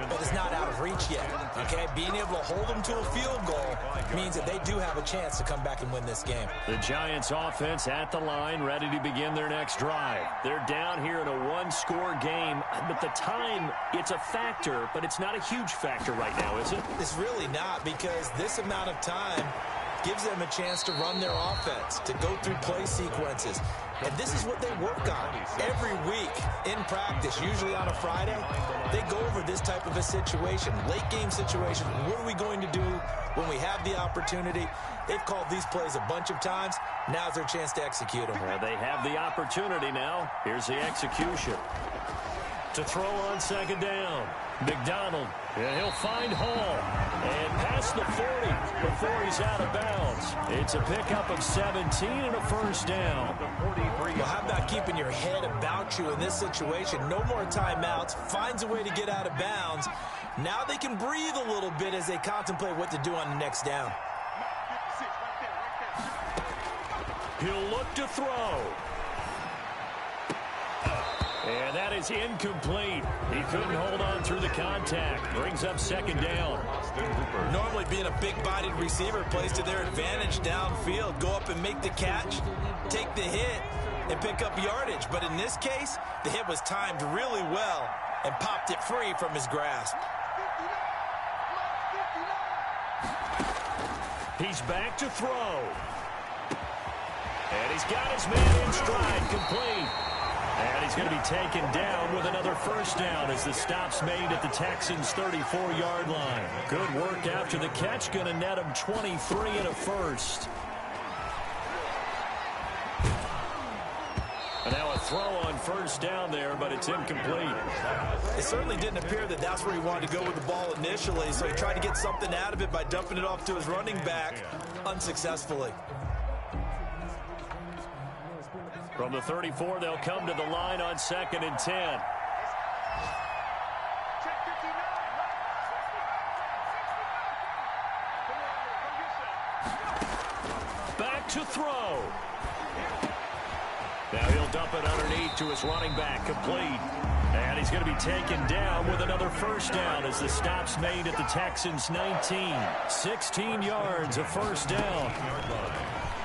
[SPEAKER 4] but it's not out of reach yet, okay? Being able to hold them to a field goal means that they do have a chance to come back and win this game.
[SPEAKER 2] The Giants offense at the line, ready to begin their next drive. They're down here in a 1-score game, but the time, it's a factor, but it's not a huge factor right now, is it?
[SPEAKER 4] It's really not, because this amount of time gives them a chance to run their offense, to go through play sequences. And this is what they work on every week in practice, usually on a Friday. They go over this type of a situation, late game situation. What are we going to do when we have the opportunity? They've called these plays a bunch of times. Now's their chance to execute them.
[SPEAKER 2] They have the opportunity now. Here's the execution. To throw on second down. McDonald, and he'll find Hall. And past the 40 before he's out of bounds. It's a pickup of 17 and a first down.
[SPEAKER 4] Well, how about keeping your head about you in this situation? No more timeouts. Finds a way to get out of bounds. Now they can breathe a little bit as they contemplate what to do on the next down. He'll look to throw.
[SPEAKER 2] And that is incomplete. He couldn't hold on through the contact. Brings up second down.
[SPEAKER 4] Normally being a big-bodied receiver plays to their advantage downfield. Go up and make the catch, take the hit, and pick up yardage. But in this case, the hit was timed really well and popped it free from his grasp.
[SPEAKER 2] He's back to throw. And he's got his man in stride, complete. And he's going to be taken down with another first down as the stop's made at the Texans' 34-yard line. Good work after the catch, going to net him 23 and a first. And now a throw on first down there, but it's incomplete.
[SPEAKER 4] It certainly didn't appear that that's where he wanted to go with the ball initially, so he tried to get something out of it by dumping it off to his running back unsuccessfully.
[SPEAKER 2] From the 34, they'll come to the line on 2nd and 10. Back to throw. Now he'll dump it underneath to his running back, complete. And he's going to be taken down with another first down as the stop's made at the Texans' 19. 16 yards of first down.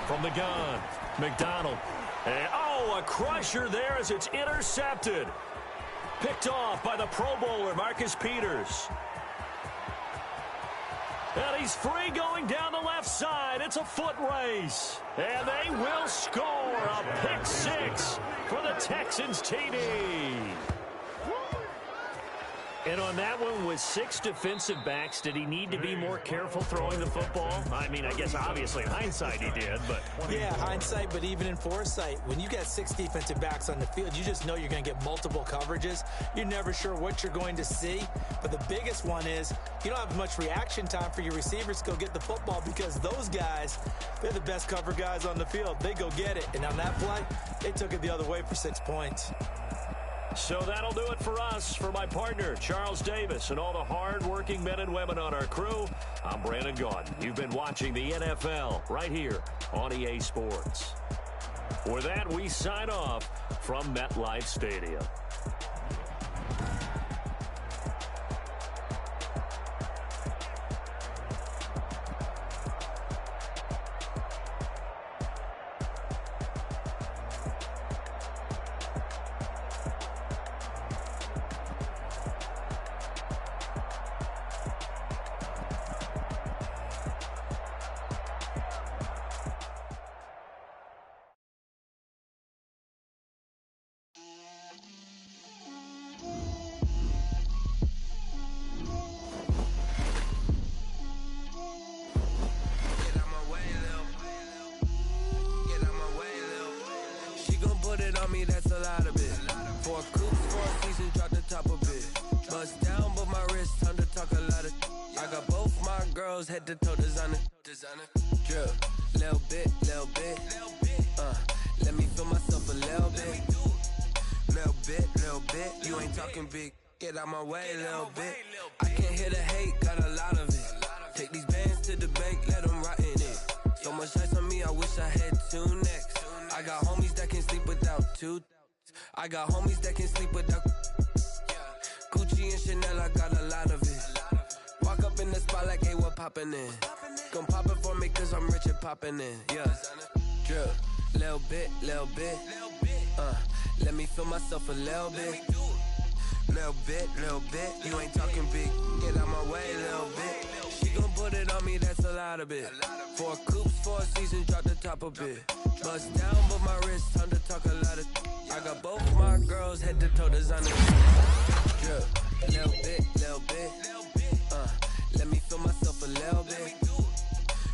[SPEAKER 2] From the gun, McDonald. And, a crusher there as it's intercepted. Picked off by the Pro Bowler, Marcus Peters. And he's free going down the left side. It's a foot race. And they will score a pick six for the Texans TD. And on that one, with 6 defensive backs, did he need to be more careful throwing the football? I mean, I guess obviously in hindsight he did, but...
[SPEAKER 5] Yeah, hindsight, but even in foresight, when you got 6 defensive backs on the field, you just know you're going to get multiple coverages. You're never sure what you're going to see. But the biggest one is you don't have much reaction time for your receivers to go get the football because those guys, they're the best cover guys on the field. They go get it. And on that play, they took it the other way for 6 points.
[SPEAKER 2] So that'll do it for us. For my partner, Charles Davis, and all the hard-working men and women on our crew, I'm Brandon Gaudin. You've been watching the NFL right here on EA Sports. For that, we sign off from MetLife Stadium.
[SPEAKER 8] That's a lot of it. 4 coops, 4 seasons, drop the top of it. Bust down, but my wrist, time to talk a lot of. I got both my girls head to toe designer. Drip, little bit. Let me feel myself a little bit. You ain't talking big. Get out my way, little bit. I can't hear the hate, got a lot of it. Take these bands to the bank, let them rot in it. So much ice on me, I wish I had 2 necks. I got homies that can sleep without 2. I got homies that can sleep without Gucci and Chanel, I got a lot of it. Walk up in the spot like, hey, what poppin' in? Gon' pop it for me cause I'm rich and poppin' in. Yeah, drip, little bit. Let me feel myself a little bit. Little bit. You ain't talking big. Get out my way, little bit. She gon' put it on me, that's a lot of it. 4 coops, 4 seasons, drop the top of it. Bust down, but my wrist, time to talk a lot of. I got both my girls head to toe designer. Drip, little bit. Let me feel myself a little bit.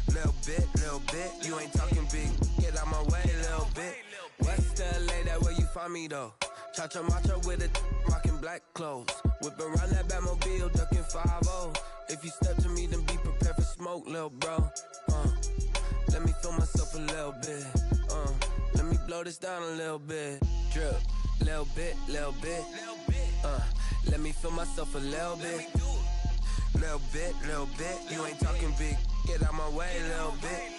[SPEAKER 8] Little bit. You ain't talking big. Get out my way, little bit. West LA, that where you find me though. Cha-cha matcha with it, rocking black clothes. Whip around that Batmobile, ducking 5-0. If you step to me, then be prepared for smoke, little bro. Let me feel myself a little bit. Let me blow this down a little bit. Drip, little bit. Let me feel myself a little bit. Little bit. You ain't talking big. Get out my way, little bit.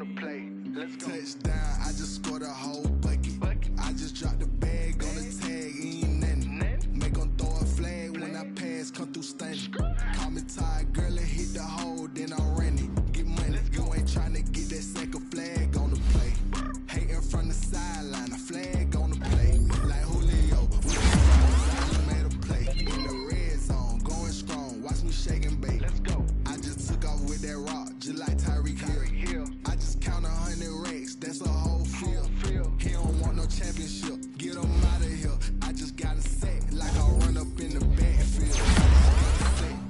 [SPEAKER 7] the play. Let's go. Touchdown, I just scored a whole bucket. I just dropped the bag on the tag, ain't nothing. Make them throw a flag when I pass, come through stunning. Call me tired, girl, and hit the hole, then I'm running. Get money, you ain't tryna get that second flag on the play. Hating from the sideline, a flag on the play. Like Julio, I just made a play. In the red zone, going strong, watch me shake and bake. Let's go. I just took off with that rock, just like Tyreek Hill. I just count 100 racks, that's a whole field. He don't want no championship, get him out of here. I just got a set, like I run up in the backfield.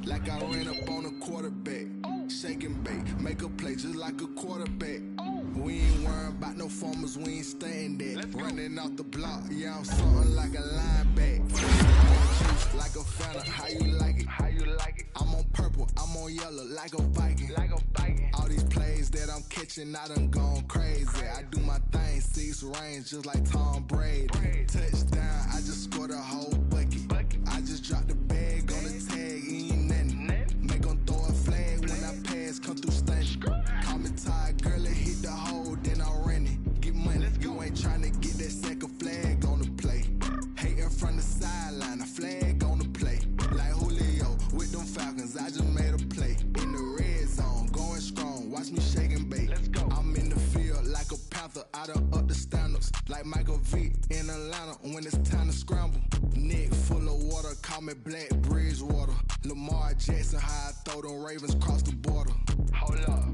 [SPEAKER 7] Like I ran up on a quarterback. Shake and bake, make a play just like a quarterback. We ain't worrying about no formers, we ain't staying there. Running off the block, yeah, I'm something like a linebacker. Like a Fanta, how you like it? I'm on purple, I'm on yellow, like a Viking. All these plays that I'm catching, I done gone crazy. I do my thing, 6 range, just like Tom Brady. Touchdown, I just scored a whole bucket. I just dropped the bag on the tag, ain't nothing. Make them throw a flag when I pass, come through stunning. Call me tired, girl, and hit the hole, then I'm running. Get money, you ain't tryna get that second flag on the play. Hating from the sideline, a flag on the play. Like Julio, with them Falcons, I just made a play. In the red zone, going strong, watch me shake and bake. Let's go. I'm in the field like a panther, I done up the standards. Like Michael Vick in Atlanta, when it's time to scramble. Neck full of water, call me Black Bridgewater. Lamar Jackson, how I throw them Ravens cross the border. Hold up,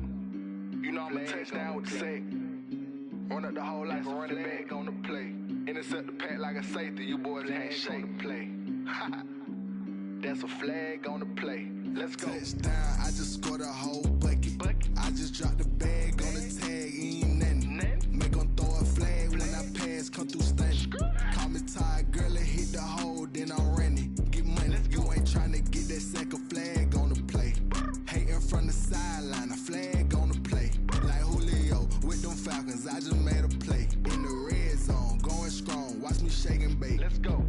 [SPEAKER 7] you know I'm a touchdown with the sack. Run up the hole like a running back on the play. Intercept the pack like a safety, you boys can't shake the play. That's a flag on the play. Let's go. Touchdown, I just scored a whole bucket. I just dropped the bag on the tag, ain't nothing. Make them throw a flag when I pass, come through stunning. Call me tired, girl, and hit the hole, then I'm running. Get money, you ain't tryna get that second flag on the play. Hating from the sideline, a flag on the play. Like Julio, with them Falcons, I just made a play. In the red zone, going strong, watch me shake and bake. Let's go.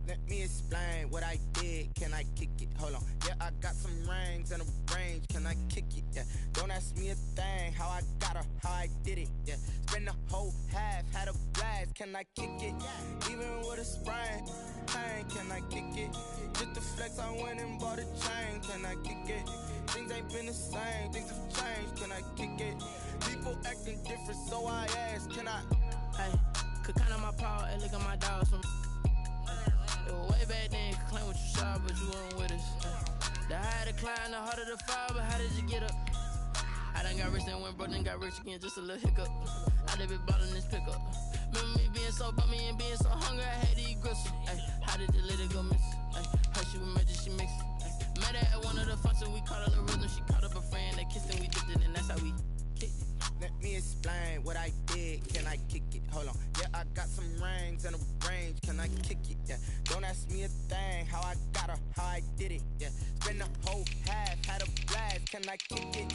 [SPEAKER 9] Let me explain what I did. Can I kick it? Hold on. Yeah, I got some rings and a range. Can I kick it? Yeah. Don't ask me a thing. How I got her, how I did it. Yeah. Spend the whole half, had a blast. Can I kick it? Even with a sprain. Pain, can I kick it? Just the flex, I went and bought a chain. Can I kick it? Things ain't been the same. Things have changed. Can I kick it? People acting different, so I ask. Can I?
[SPEAKER 10] Hey, could count on my power and look at my dogs from. It was way back then, could claim what you saw, but you weren't with us. The higher the climb, the harder the fall, but how did you get up? I done got rich and went broke, then got rich again, just a little hiccup. I done been ballin' this pickup. Remember me being so bummy and being so hungry, I had to eat gristle. Ay, how did the lady go miss? Ay, her she was magic, she mixed. Met her at one of the functions, we caught her the rhythm, she caught up a friend, they kissed and we dipped it, and that's how we kicked it.
[SPEAKER 9] Let me explain what I did. Can I kick it? Hold on. Yeah, I got some rings and a range. Can I kick it? Yeah. Don't ask me a thing. How I got her, how I did it. Yeah. Spend the whole half, had a blast. Can I kick it?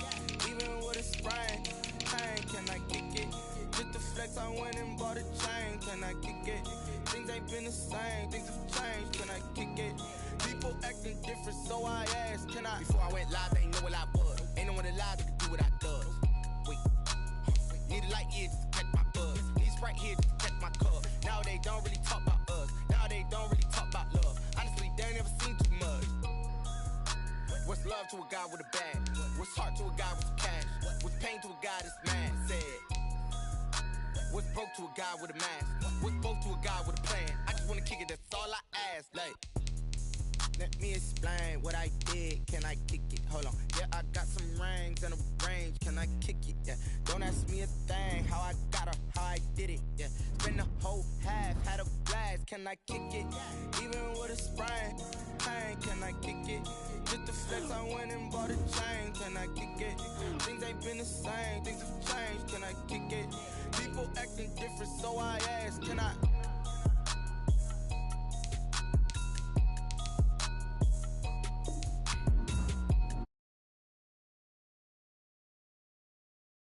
[SPEAKER 9] Even with a sprain. Pain, can I kick it? Just the flex, I went and bought a chain. Can I kick it? Things ain't been the same. Things have changed. Can I kick it? People acting different, so I asked. Can I? Before I went live, they ain't know what I was. Ain't no one alive that could do what I does. Need a light years to catch my buzz. Need Sprite here to catch my cup. Now they don't really talk about us. Now they don't really talk about love. Honestly, they ain't never seen too much. What's love to a guy with a bag? What's heart to a guy with some cash? What's pain to a guy that's mad? Said. What's broke to a guy with a mask? What's both to a guy with a plan? I just wanna kick it, that's all I ask. Like, let me explain what I did. Can I kick it? Hold on. Yeah, I got some rings and a range. Can I kick it? Yeah. Don't ask me a thing. How I got her, how I did it. Yeah. Spend the whole half, had a blast. Can I kick it? Even with a sprain. Pain, can I kick it? Just the flex, I went and bought a chain. Can I kick it? Things ain't been the same. Things have changed. Can I kick it? People acting different, so I ask. Can I?